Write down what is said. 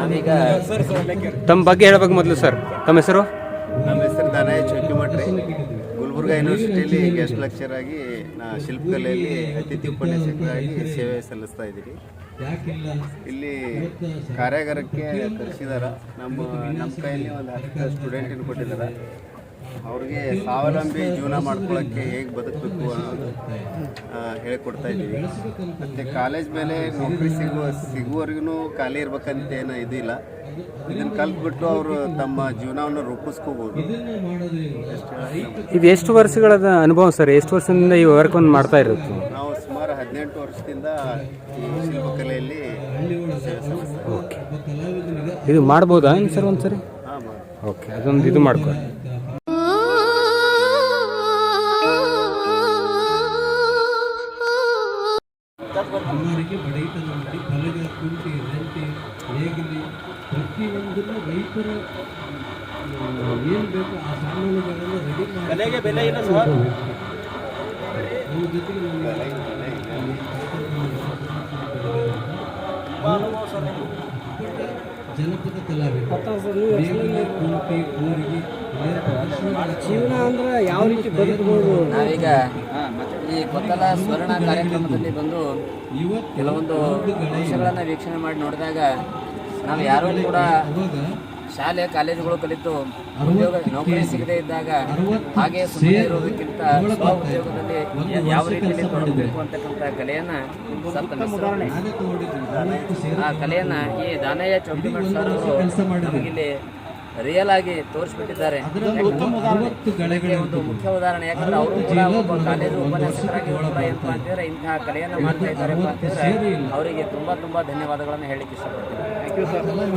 ನಾವೀಗ ತಮ್ಮ ಬಗ್ಗೆ ಹೇಳಬೇಕು ಮೊದಲು ಸರ್. ತಮ್ಮ ಹೆಸರು? ನಮ್ಮ ಹೆಸರು ದಾನಯ್ಯ ಚೌಕಿಮಠ್ರಿ. ಗುಲ್ಬರ್ಗಾ ಯೂನಿವರ್ಸಿಟಿಯಲ್ಲಿ ಗೆಸ್ಟ್ ಲೆಕ್ಚರ್ ಆಗಿ ಶಿಲ್ಪಕಲೆಯಲ್ಲಿ ಅತಿಥಿ ಉಪನ್ಯಾಸಕರಾಗಿ ಸೇವೆ ಸಲ್ಲಿಸ್ತಾ ಇದ್ದೀರಿ. ಇಲ್ಲಿ ಕಾರ್ಯಾಗಾರಕ್ಕೆ ಕರೆಸಿದಾರ. ನಮ್ಮ ಕೈಯಲ್ಲಿ ಒಂದು 10 ಸ್ಟೂಡೆಂಟನ್ನು ಕೊಟ್ಟಿದ್ದಾರೆ. ಅವ್ರಿಗೆ ಸ್ವಾವಲಂಬಿ ಜೀವನ ಮಾಡ್ಕೊಳ್ಳೋಕ್ಕೆ ಹೇಗೆ ಬದುಕಬೇಕು ಅನ್ನೋದು ಹೇಳಿಕೊಡ್ತಾ ಇದ್ದೀವಿ. ಮತ್ತು ಕಾಲೇಜ್ ಮೇಲೆ ನೌಕರಿ ಸಿಗುವವರೆಗೂ ಖಾಲಿ ಇರ್ಬೇಕಂತ ಏನು ಇದಿಲ್ಲ. ಇದನ್ನು ಕಲ್ತ್ಬಿಟ್ಟು ಅವರು ತಮ್ಮ ಜೀವನವನ್ನು ರೂಪಿಸ್ಕೋಬೋದು. ಇದು ಎಷ್ಟು ವರ್ಷಗಳ ಅನುಭವ ಸರ್? ಎಷ್ಟು ವರ್ಷದಿಂದ ಈ ವರ್ಕನ್ನು ಮಾಡ್ತಾ ಇರುತ್ತೆ? ನಾವು ಸುಮಾರು 18 ವರ್ಷದಿಂದ ಈ ಶಿಲ್ಪಕಲೆಯಲ್ಲಿ ಸೇವೆ ಸಲ್ಲಿಸ್ತೀವಿ. ಓಕೆ, ಇದು ಮಾಡ್ಬೋದಾ ಸರ್ ಒಂದ್ಸರಿ? ಹಾಂ, ಓಕೆ, ಅದೊಂದು ಇದು ಮಾಡ್ಕೊ. ಕುಮಾರಿಗೆ ಬಡತನ ಮಾಡಿ ಬಲಗ ಕುಂಟಿ ರಂಟಿ ನೇಗಿಲಿ ಪ್ರತಿಯೊಂದನ್ನು ರೈತರ ಏನು ಬೇಕು ಆ ಸಾಮಾನುಗಳನ್ನು ರೆಡಿ ಮಾಡಿ ಅವ್ರ ಜೊತೆಗೆ ಜನಪದ ಕಲಾವಿದರು ನೇಗಿಲಿ ಕುಂಟಿ ಕೂರಿಗೆ ಜೀವನ ಅಂದ್ರೆ ಯಾವ ರೀತಿ ಬದುಕಬಹುದು. ನಾವೀಗ ಈ ಗೊತ್ತಲ ಸ್ವರ್ಣ ಕಾರ್ಯಕ್ರಮದಲ್ಲಿ ಬಂದು ಕೆಲವೊಂದು ಅಂಶಗಳನ್ನು ವೀಕ್ಷಣೆ ಮಾಡಿ ನೋಡಿದಾಗ ನಾವು ಯಾರೂ ಕೂಡ ಶಾಲೆ ಕಾಲೇಜುಗಳು ಕಲಿತು ಉದ್ಯೋಗ ನೌಕರಿ ಸಿಗದೇ ಇದ್ದಾಗ ಹಾಗೆ ಸುಮ್ಮನೆ ಇರೋದಕ್ಕಿಂತ ಸ್ವ ಉದ್ಯೋಗದಲ್ಲಿ ಯಾವ ರೀತಿಯಲ್ಲಿ ತೊಡಗಬೇಕು ಅಂತಕ್ಕಂಥ ಕಲೆಯನ್ನು ಆ ಕಲೆಯನ್ನು ಈ ದಾನಯ್ಯ ಚೌಕಿಮಠ್ ಸರ್ ಅವರು ನಮಗಿಲ್ಲಿ ರಿಯಲ್ ಆಗಿ ತೋರಿಸ್ಬಿಟ್ಟಿದ್ದಾರೆ. ಒಂದು ಮುಖ್ಯ ಉದಾಹರಣೆ, ಯಾಕಂದ್ರೆ ಅವರು ಕೂಡ ಒಬ್ಬ ಕಾಲೇಜು ಉಪನ್ಯಾಸಕರಾಗಿ ಕೂಡ ಏನಪ್ಪ ಅಂತಂದ್ರೆ ಇಂತಹ ಕಲೆಯನ್ನು ಮಾಡ್ತಾ ಇದ್ದಾರೆ ಅಂತಂದ್ರೆ ಅವರಿಗೆ ತುಂಬಾ ಧನ್ಯವಾದಗಳನ್ನು ಹೇಳಲಿಕ್ಕೆ ಇಷ್ಟಪಡ್ತೀನಿ.